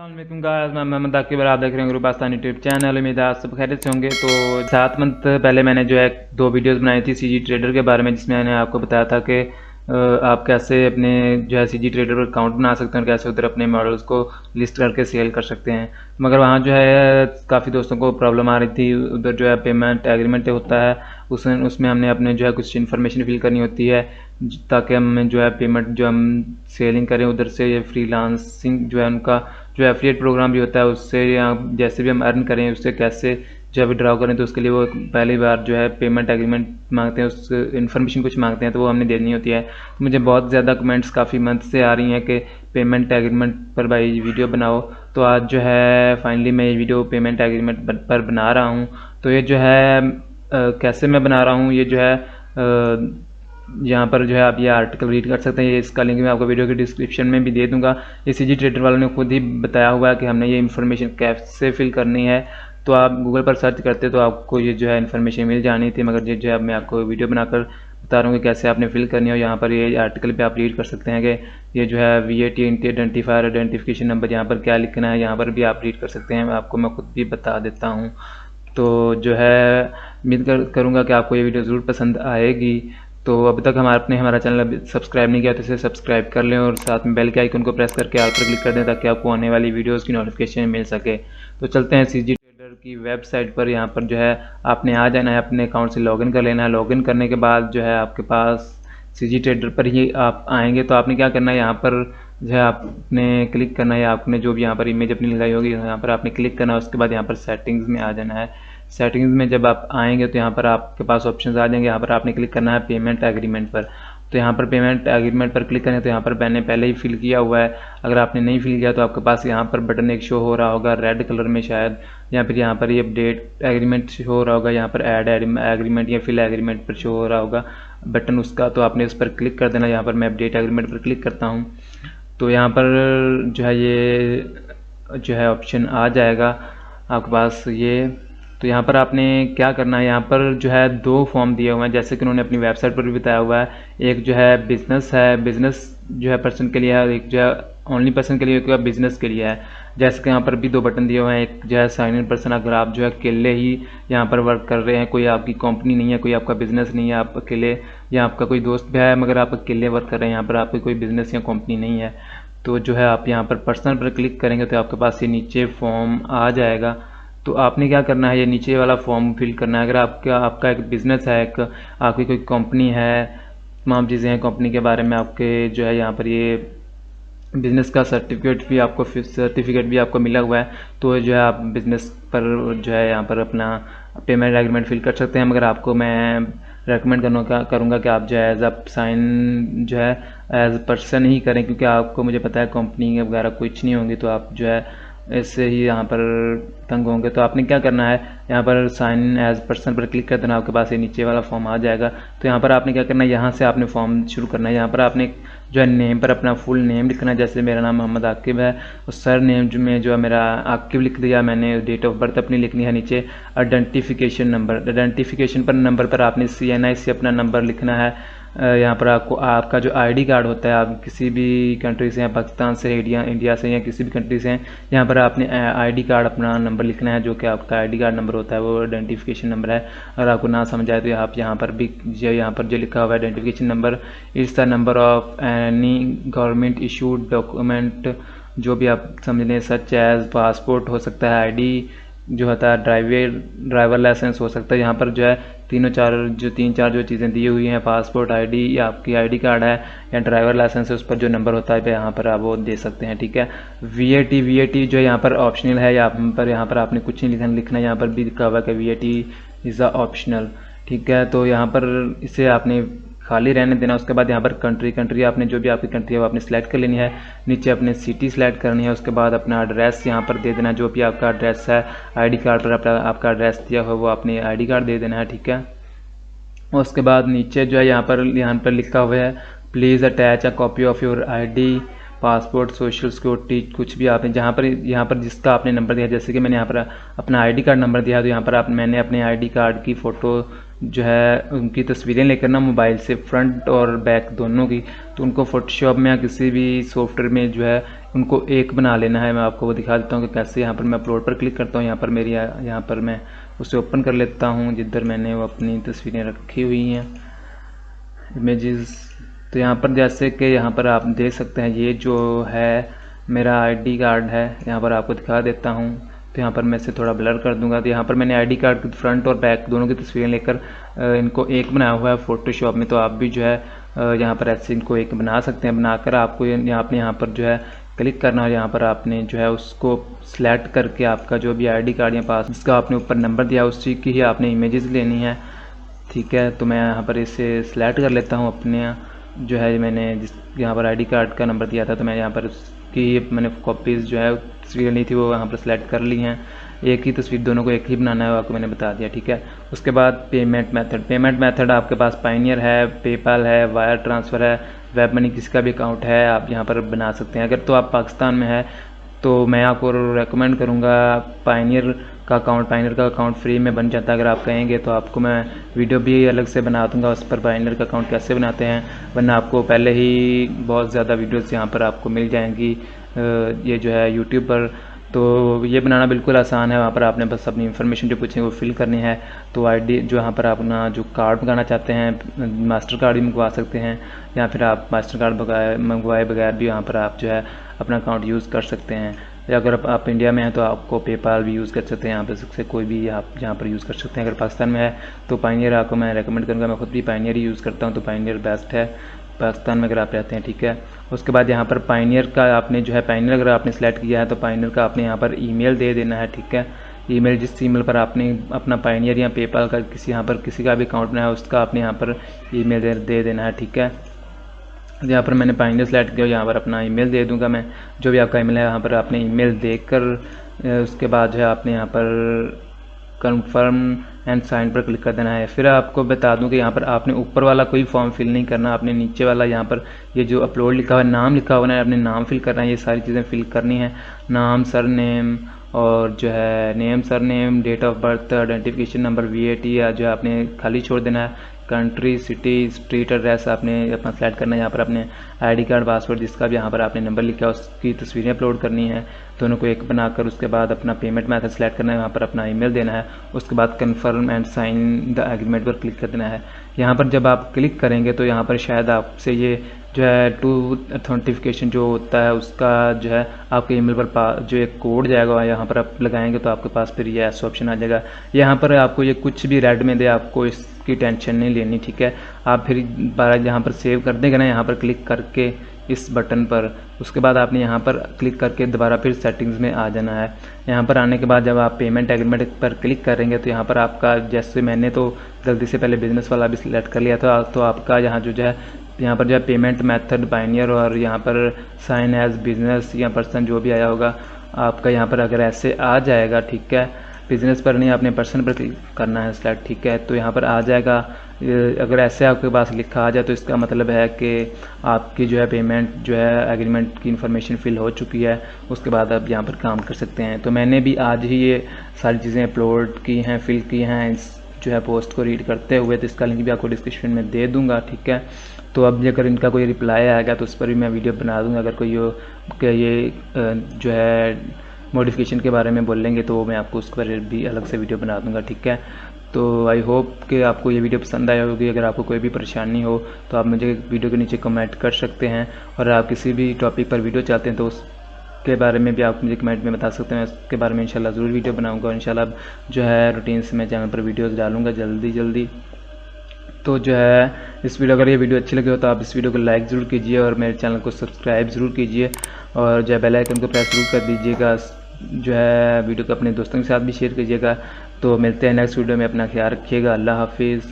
अस्सलामुअलैकुम गाइस, मैं मोहम्मद आकिब और आप देख रहे हैं पाकिस्तानी यूट्यूब चैनल। उम्मीद है आप सब खैरियत से होंगे। तो 7 मंथ पहले मैंने जो है 2 वीडियोस बनाई थी सीजी ट्रेडर के बारे में, जिसमें मैंने आपको बताया था कि आप कैसे अपने जो है सीजी ट्रेडर पर अकाउंट बना सकते हैं और कैसे उधर अपने मॉडल्स को लिस्ट करके सेल कर सकते हैं। मगर वहाँ जो है काफ़ी दोस्तों को प्रॉब्लम आ रही थी। उधर जो है पेमेंट एग्रीमेंट होता है, उसमें हमने अपने जो है कुछ इन्फॉर्मेशन फिल करनी होती है ताकि हम जो है पेमेंट जो हम सेलिंग करें उधर से, ये फ्रीलांसिंग जो है उनका जो एफिलिएट प्रोग्राम भी होता है उससे या जैसे भी हम अर्न करें उससे कैसे जो है विड्रॉ करें, तो उसके लिए वो पहली बार जो है पेमेंट एग्रीमेंट मांगते हैं, उस इन्फॉर्मेशन कुछ मांगते हैं तो वो हमने देनी होती है। मुझे बहुत ज़्यादा कमेंट्स काफ़ी मंथ से आ रही हैं कि पेमेंट एग्रीमेंट पर भाई वीडियो बनाओ। तो आज जो है फाइनली मैं ये वीडियो पेमेंट एग्रीमेंट पर बना रहा हूँ। तो ये जो है कैसे मैं बना रहा हूँ, ये जो है यहाँ पर जो है आप ये आर्टिकल रीड कर सकते हैं। ये इसका लिंक मैं आपको वीडियो के डिस्क्रिप्शन में भी दे दूंगा। ये सीजी ट्रेडर वालों ने खुद ही बताया हुआ है कि हमने ये इन्फॉर्मेशन कैसे फिल करनी है। तो आप गूगल पर सर्च करते तो आपको ये जो है इन्फॉर्मेशन मिल जानी थी, मगर ये जो है मैं आपको वीडियो बनाकर बता रहा हूँ कि कैसे आपने फिल करनी है। यहाँ पर ये आर्टिकल पे आप रीड कर सकते हैं कि ये जो है VAT आइडेंटिफायर आइडेंटिफिकेशन नंबर यहाँ पर क्या लिखना है, यहाँ पर भी आप रीड कर सकते हैं। आपको मैं खुद भी बता देता हूँ। तो जो है उम्मीद करूँगा कि आपको ये वीडियो ज़रूर पसंद आएगी। तो अभी तक आपने हमारा चैनल सब्सक्राइब नहीं किया तो इसे सब्सक्राइब कर लें और साथ में बेल के आइकन को प्रेस करके ऑल पर क्लिक कर दें ताकि आपको आने वाली वीडियोस की नोटिफिकेशन मिल सके। तो चलते हैं सीजी ट्रेडर की वेबसाइट पर। यहाँ पर जो है आपने आ जाना है, अपने अकाउंट से लॉगिन कर लेना है। लॉगिन करने के बाद जो है आपके पास सीजी ट्रेडर पर ही आप आएंगे। तो आपने क्या करना है, यहाँ पर जो है आपने क्लिक करना है, आपने जो भी यहाँ पर इमेज अपनी लगाई होगी यहाँ पर आपने क्लिक करना है। उसके बाद यहाँ पर सेटिंग्स में आ जाना है। सेटिंग्स में जब आप आएंगे तो यहाँ पर आपके पास ऑप्शंस आ जाएंगे। यहाँ पर आपने क्लिक करना है पेमेंट एग्रीमेंट पर। तो यहाँ पर पेमेंट एग्रीमेंट पर क्लिक करें तो यहाँ पर मैंने पहले ही फिल किया हुआ है। अगर आपने नहीं फिल किया तो आपके पास यहाँ पर बटन एक शो हो रहा होगा रेड कलर में शायद, या फिर यहाँ पर ये अपडेट एग्रीमेंट शो हो रहा होगा, यहाँ पर ऐड एग्रीमेंट या फिल एग्रीमेंट पर शो हो रहा होगा बटन उसका। तो आपने उस पर क्लिक कर देना। यहाँ पर मैं अपडेट एग्रीमेंट पर क्लिक करता हूँ तो यहाँ पर जो है ये जो है ऑप्शन आ जाएगा आपके पास ये। तो यहाँ पर आपने क्या करना है, यहाँ पर जो है 2 फॉर्म दिए हुए हैं जैसे कि उन्होंने अपनी वेबसाइट पर भी बताया हुआ है। एक जो है बिजनेस है, बिजनेस जो है पर्सन के लिए है, एक जो है ओनली पर्सन के लिए, एक बिजनेस के लिए है। जैसे कि यहाँ पर भी 2 बटन दिए हुए हैं। एक जो है साइन इन पर्सन, अगर आप जो है अकेले ही यहाँ पर वर्क कर रहे हैं, कोई आपकी कंपनी नहीं है, कोई आपका बिजनेस नहीं है, आप अकेले, या आपका कोई दोस्त भी है मगर आप अकेले वर्क कर रहे हैं, यहाँ पर आपकी कोई बिजनेस या कंपनी नहीं है, तो जो है आप यहाँ पर पर्सनल पर क्लिक करेंगे तो आपके पास ये नीचे फॉर्म आ जाएगा। तो आपने क्या करना है, ये नीचे वाला फॉर्म फिल करना है। अगर आपका एक बिज़नेस है, एक आपकी कोई कंपनी है, तमाम चीज़ें हैं कंपनी के बारे में आपके जो है यहाँ पर ये बिज़नेस का सर्टिफिकेट भी आपको मिला हुआ है। तो जो है आप बिज़नेस पर जो है यहाँ पर अपना पेमेंट एग्रीमेंट फिल कर सकते हैं। मगर आपको मैं रेकमेंड करूँगा कि आप जो है एज अ साइन जो है एज पर्सन ही करें, क्योंकि आपको मुझे पता है कंपनी वगैरह कुछ नहीं होंगी तो आप जो है ऐसे ही यहाँ पर तंग होंगे। तो आपने क्या करना है, यहाँ पर साइन एज पर्सन पर क्लिक कर देना, आपके पास ये नीचे वाला फॉर्म आ जाएगा। तो यहाँ पर आपने क्या करना है, यहाँ से आपने फॉर्म शुरू करना है। यहाँ पर आपने जो है नेम पर अपना फुल नेम लिखना है। जैसे मेरा नाम मोहम्मद आकिब है और सर नेम में जो है मेरा आकिब लिख दिया मैंने। डेट ऑफ बर्थ अपनी लिखनी है। नीचे आइडेंटिफिकेशन नंबर, आइडेंटिफिकेशन पर नंबर पर आपने CNI से अपना नंबर लिखना है। यहाँ पर आपको आपका जो ID कार्ड होता है, आप किसी भी कंट्री से हैं, पाकिस्तान से, इंडिया से या किसी भी कंट्री से हैं, यहाँ पर आपने ID कार्ड अपना नंबर लिखना है जो कि आपका ID कार्ड नंबर होता है, वो आइडेंटिफिकेशन नंबर है। अगर आपको ना समझ आए तो आप यहाँ पर भी यहाँ पर जो लिखा हुआ है identification number is the number of any government issued document, जो भी आप समझ लें, सच एज पासपोर्ट हो सकता है, ID जो होता है, ड्राइवर लाइसेंस हो सकता है। यहाँ पर जो है तीन चार जो चीज़ें दी हुई हैं, पासपोर्ट, ID या आपकी ID कार्ड है या ड्राइवर लाइसेंस है, उस पर जो नंबर होता है यहाँ पर आप वो दे सकते हैं। ठीक है। VAT जो यहाँ पर ऑप्शनल है, यहाँ पर आपने कुछ नहीं लिखना है। यहाँ पर भी लिखा हुआ है कि VAT इज़ अ ऑप्शनल। ठीक है। तो यहाँ पर इसे आपने खाली रहने देना। उसके बाद यहाँ पर कंट्री आपने जो भी आपकी कंट्री है वो आपने सेलेक्ट कर लेनी है। नीचे अपने सिटी सेलेक्ट करनी है। उसके बाद अपना एड्रेस यहाँ पर दे देना, जो भी आपका एड्रेस है ID कार्ड पर आपका एड्रेस दिया हुआ वो आपने ID कार्ड दे देना है। ठीक है। उसके बाद नीचे जो है यहाँ पर लिखा हुआ है please attach a copy of your ID, passport, social security, कुछ भी आपने यहाँ पर जिसका आपने नंबर दिया, जैसे कि मैंने यहाँ पर अपना ID कार्ड नंबर दिया तो यहाँ पर मैंने अपने ID कार्ड की फ़ोटो जो है उनकी तस्वीरें लेकर ना मोबाइल से फ्रंट और बैक दोनों की, तो उनको फ़ोटोशॉप में या किसी भी सॉफ्टवेयर में जो है उनको एक बना लेना है। मैं आपको वो दिखा देता हूँ कि कैसे। यहाँ पर मैं अपलोड पर क्लिक करता हूँ, यहाँ पर मेरी यहाँ पर मैं उसे ओपन कर लेता हूँ जिधर मैंने वो अपनी तस्वीरें रखी हुई हैं, इमेजेस। तो यहाँ पर जैसे कि यहाँ पर आप देख सकते हैं, ये जो है मेरा आईडी कार्ड है, यहाँ पर आपको दिखा देता हूँ। तो यहाँ पर मैं इसे थोड़ा ब्लर कर दूंगा। तो यहाँ पर मैंने आईडी कार्ड की फ्रंट और बैक दोनों की तस्वीरें लेकर इनको एक बनाया हुआ है फ़ोटोशॉप में। तो आप भी जो है यहाँ पर ऐसे इनको एक बना सकते हैं। बनाकर आपको यहाँ पर जो है क्लिक करना है। यहाँ पर आपने जो है उसको सिलेक्ट करके आपका जो भी आईडी कार्ड या पास जिसका आपने ऊपर नंबर दिया उसी की ही आपने इमेजेस लेनी है, ठीक है। तो मैं यहाँ पर इसे सिलेक्ट कर लेता हूँ अपने जो है मैंने जिस यहाँ पर आईडी कार्ड का नंबर दिया था, तो मैं यहाँ पर उसकी मैंने कॉपीज़ जो है तस्वीरें ली थी वो यहाँ पर सिलेक्ट कर ली हैं। एक ही तस्वीर दोनों को एक ही बनाना है, आपको मैंने बता दिया, ठीक है। उसके बाद पेमेंट मेथड आपके पास पायनियर है, पेपाल है, वायर ट्रांसफ़र है, वेब मनी किसी का भी अकाउंट है आप यहाँ पर बना सकते हैं। अगर तो आप पाकिस्तान में है तो मैं आपको रेकमेंड करूँगा पायनियर का अकाउंट फ्री में बन जाता है। अगर आप कहेंगे तो आपको मैं वीडियो भी अलग से बना दूंगा उस पर पायनियर का अकाउंट कैसे बनाते हैं, वरना आपको पहले ही बहुत ज़्यादा वीडियोस यहाँ पर आपको मिल जाएंगी ये जो है यूट्यूब पर। तो ये बनाना बिल्कुल आसान है। वहाँ पर आपने बस अपनी इन्फॉर्मेशन जो पूछेंगे वो फिल करनी है। तो आईडी जो यहाँ पर अपना जो कार्ड मंगाना चाहते हैं, मास्टर कार्ड भी मंगवा सकते हैं, या फिर आप मास्टर कार्ड मंगवाए बगैर भी यहाँ पर आप जो है अपना अकाउंट यूज़ कर सकते हैं। या अगर आप इंडिया में हैं तो आपको पेपाल भी यूज़ कर सकते हैं, यहाँ पर से कोई भी आप यहाँ पर यूज़ कर सकते हैं। अगर पाकिस्तान में है तो पायनियर आपको मैं रेकमेंड करूँगा। मैं खुद भी पायनियर ही यूज़ करता हूँ, तो पायनियर बेस्ट है पाकिस्तान में अगर आप रहते हैं, ठीक है। उसके बाद यहाँ पर पायनियर का आपने जो है पायनियर अगर आपने सेलेक्ट किया है तो पायनियर का आपने यहाँ पर ईमेल दे देना है, ठीक है। ईमेल जिस ईमेल पर आपने अपना पायनियर या पेपाल का यहाँ पर किसी का भी अकाउंट बनाया है उसका आपने यहाँ पर ईमेल दे देना है, ठीक है। यहाँ पर मैंने पायनियर सेलेक्ट किया, यहाँ पर अपना ईमेल दे दूंगा मैं। जो भी आपका ईमेल है यहाँ पर आपने ईमेल देकर उसके बाद जो है आपने यहाँ पर कन्फर्म एंड साइन पर क्लिक कर देना है। फिर आपको बता दूं कि यहाँ पर आपने ऊपर वाला कोई फॉर्म फिल नहीं करना, आपने नीचे वाला यहाँ पर ये जो अपलोड लिखा हुआ है नाम लिखा हुआ है, आपने नाम फिल करना है। ये सारी चीज़ें फिल करनी है, नाम, सर नेम और जो है name, surname, date of birth, identification number, VAT या जो है आपने खाली छोड़ देना है। कंट्री, सिटी, स्ट्रीट एड्रेस आपने अपना सेलेक्ट करना है। यहाँ पर अपने आईडी कार्ड, पासवर्ड जिसका भी यहाँ पर आपने नंबर लिखा है उसकी तस्वीरें अपलोड करनी है, दोनों को एक बनाकर। उसके बाद अपना पेमेंट मेथड सेलेक्ट करना है, यहाँ पर अपना ईमेल देना है। उसके बाद confirm and sign the agreement पर क्लिक कर देना है। यहाँ पर जब आप क्लिक करेंगे तो यहाँ पर शायद आपसे ये जो है टू ऑथेंटिफिकेशन जो होता है उसका जो है आपके ईमेल पर जो एक कोड जाएगा यहाँ पर आप लगाएंगे तो आपके पास फिर ये ऐसा ऑप्शन आ जाएगा। यहाँ पर आपको ये कुछ भी रेड में दे, आपको इसकी टेंशन नहीं लेनी, ठीक है। आप फिर बार यहाँ पर सेव कर देंगे ना, यहाँ पर क्लिक करके इस बटन पर, उसके बाद आपने यहाँ पर क्लिक करके दोबारा फिर सेटिंग्स में आ जाना है। यहाँ पर आने के बाद जब आप पेमेंट एग्रीमेंट पर क्लिक करेंगे तो यहाँ पर आपका, जैसे मैंने तो गलती से पहले बिजनेस वाला भी सिलेक्ट कर लिया था, तो आपका यहाँ जो है यहाँ पर जो है पेमेंट मेथड पायनियर और यहाँ पर साइन एज बिजनेस या पर्सन जो भी आया होगा आपका यहाँ पर अगर ऐसे आ जाएगा, ठीक है। बिजनेस पर नहीं, आपने पर्सन पर क्लिक करना है सिलेक्ट, ठीक है। तो यहाँ पर आ जाएगा। अगर ऐसे आपके पास लिखा आ जाए तो इसका मतलब है कि आपकी जो है पेमेंट जो है एग्रीमेंट की इन्फॉर्मेशन फिल हो चुकी है, उसके बाद आप यहाँ पर काम कर सकते हैं। तो मैंने भी आज ही ये सारी चीज़ें अपलोड की हैं, फिल की हैं इस जो है पोस्ट को रीड करते हुए, तो इसका लिंक भी आपको डिस्क्रिप्शन में दे दूँगा, ठीक है। तो अब अगर इनका कोई रिप्लाई आएगा तो उस पर भी मैं वीडियो बना दूँगा। अगर कोई ये जो है मॉडिफिकेशन के बारे में बोलेंगे तो मैं आपको उस पर भी अलग से वीडियो बना दूँगा, ठीक है। तो आई होप कि आपको ये वीडियो पसंद आई होगी। अगर आपको कोई भी परेशानी हो तो आप मुझे वीडियो के नीचे कमेंट कर सकते हैं, और आप किसी भी टॉपिक पर वीडियो चाहते हैं तो उसके बारे में भी आप मुझे कमेंट में बता सकते हैं। उसके बारे में इंशाल्लाह ज़रूर वीडियो बनाऊँगा। इंशाल्लाह जो है रूटीन से मैं चैनल पर वीडियोज़ डालूँगा जल्दी। तो जो है इस वीडियो, अगर ये वीडियो अच्छी लगी हो तो आप इस वीडियो को लाइक ज़रूर कीजिए और मेरे चैनल को सब्सक्राइब ज़रूर कीजिए, और जो है बेल आइकन को प्रेस ज़रूर कर दीजिएगा। जो है वीडियो को अपने दोस्तों के साथ भी शेयर कीजिएगा। तो मिलते हैं नेक्स्ट वीडियो में, अपना ख्याल रखिएगा। अल्लाह हाफिज़।